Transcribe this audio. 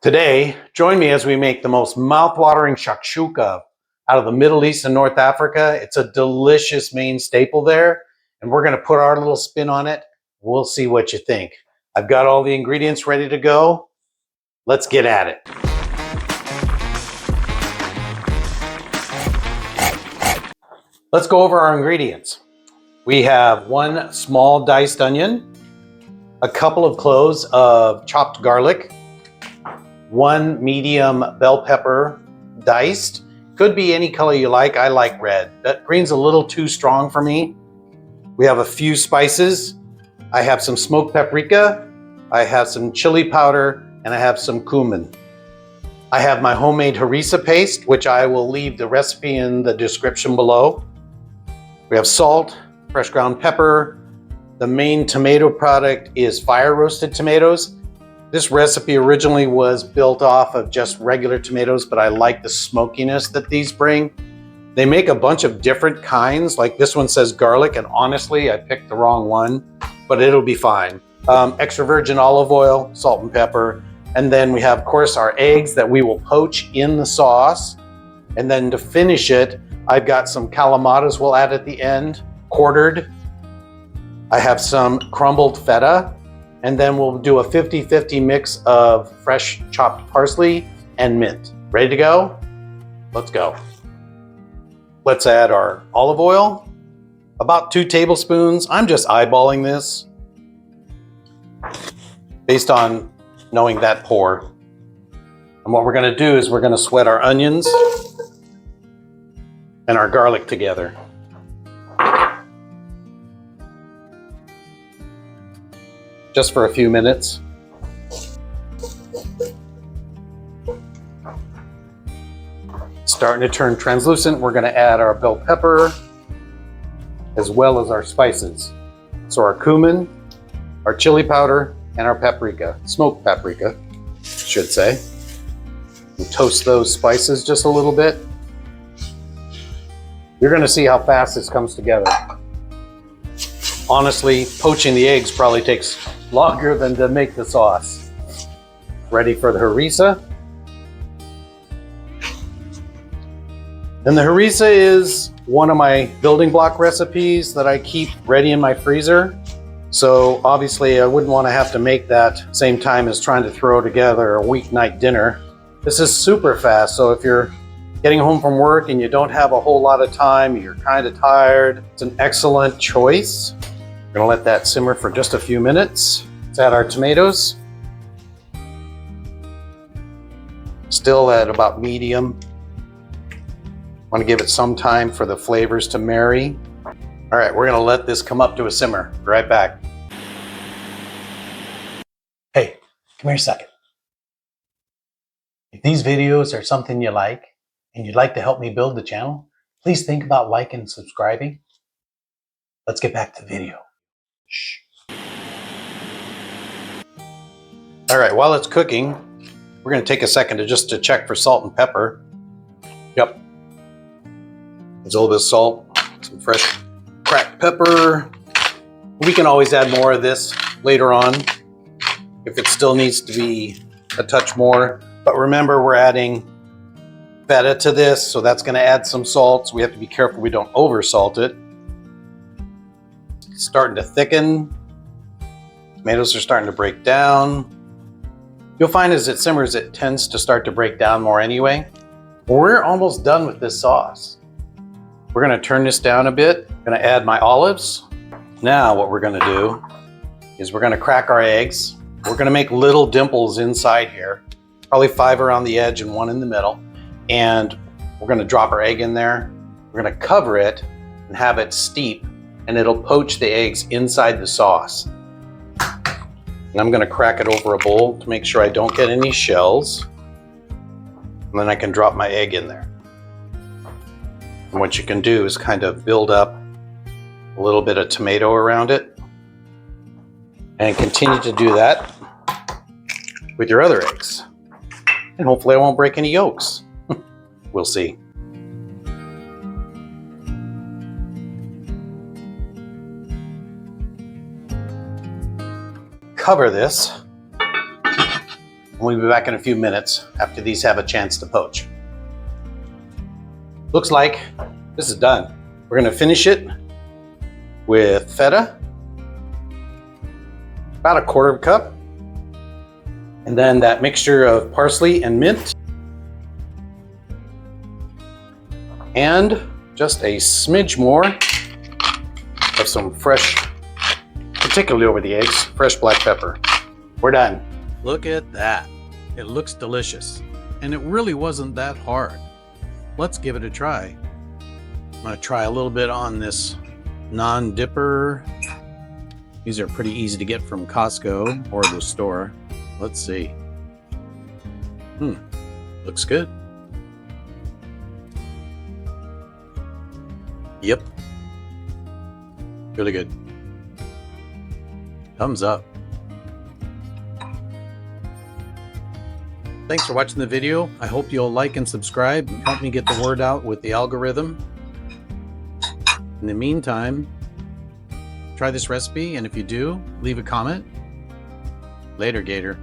Today, join me as we make the most mouth-watering shakshuka out of the Middle East and North Africa. It's a delicious main staple there, and we're going to put our little spin on it. We'll see what you think. I've got all the ingredients ready to go. Let's get at it. Let's go over our ingredients. We have 1 small diced onion, a couple of cloves of chopped garlic, 1 medium bell pepper diced. Could be any color you like. I like red. That green's a little too strong for me. We have a few spices. I have some smoked paprika, I have some chili powder, and I have some cumin. I have my homemade harissa paste, which I will leave the recipe in the description below. We have salt, fresh ground pepper. The main tomato product is fire roasted tomatoes. This recipe originally was built off of just regular tomatoes, but I like the smokiness that these bring. They make a bunch of different kinds, like this one says garlic, and honestly, I picked the wrong one, but it'll be fine. Extra virgin olive oil, salt and pepper, and then we have, of course, our eggs that we will poach in the sauce. And then to finish it, I've got some calamatas we'll add at the end, quartered. I have some crumbled feta. And then we'll do a 50-50 mix of fresh chopped parsley and mint. Ready to go? Let's go. Let's add our olive oil, about 2 tablespoons. I'm just eyeballing this based on knowing that pour. And what we're gonna do is we're gonna sweat our onions and our garlic together. Just for a few minutes. Starting to turn translucent, we're going to add our bell pepper as well as our spices. So our cumin, our chili powder, and our paprika, smoked paprika, I should say. We toast those spices just a little bit. You're going to see how fast this comes together. Honestly, poaching the eggs probably takes longer than to make the sauce. Ready for the harissa. And the harissa is one of my building block recipes that I keep ready in my freezer. So obviously I wouldn't want to have to make that same time as trying to throw together a weeknight dinner. This is super fast, so if you're getting home from work and you don't have a whole lot of time, you're kind of tired, it's an excellent choice. We're gonna let that simmer for just a few minutes. Let's add our tomatoes. Still at about medium. Want to give it some time for the flavors to marry. All right, we're gonna let this come up to a simmer. Be right back. Hey, come here a second. If these videos are something you like and you'd like to help me build the channel, please think about liking and subscribing. Let's get back to the video. Shh. All right, while it's cooking, we're gonna take a second to check for salt and pepper. Yep. There's a little bit of salt, some fresh cracked pepper. We can always add more of this later on if it still needs to be a touch more. But remember, we're adding feta to this, so that's gonna add some salt. So we have to be careful we don't over salt it. It's starting to thicken. Tomatoes are starting to break down. You'll find as it simmers, it tends to start to break down more anyway. We're almost done with this sauce. We're gonna turn this down a bit. I'm gonna add my olives. Now what we're gonna do is we're gonna crack our eggs. We're gonna make little dimples inside here, probably 5 around the edge and 1 in the middle. And we're gonna drop our egg in there. We're gonna cover it and have it steep, and it'll poach the eggs inside the sauce. And I'm gonna crack it over a bowl to make sure I don't get any shells. And then I can drop my egg in there. And what you can do is kind of build up a little bit of tomato around it. And continue to do that with your other eggs. And hopefully I won't break any yolks. We'll see. Cover this We'll be back in a few minutes after these have a chance to poach. Looks like this is done. We're gonna finish it with feta, about a quarter of a cup, and then that mixture of parsley and mint, and just a smidge more of some fresh, particularly over the eggs, fresh black pepper. We're done. Look at that. It looks delicious. And it really wasn't that hard. Let's give it a try. I'm going to try a little bit on this non-dipper. These are pretty easy to get from Costco or the store. Let's see. Looks good. Yep. Really good. Thumbs up. Thanks for watching the video. I hope you'll like and subscribe and help me get the word out with the algorithm. In the meantime, try this recipe, and if you do, leave a comment. Later, Gator.